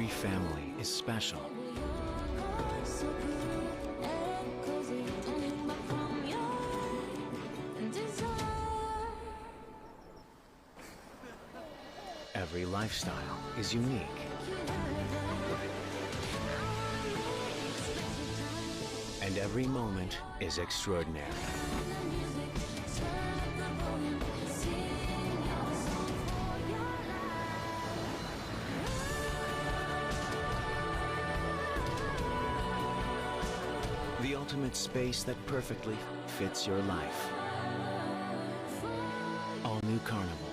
Every family is special. Every lifestyle is unique. And every moment is extraordinary. The ultimate space that perfectly fits your life. All new Carnival.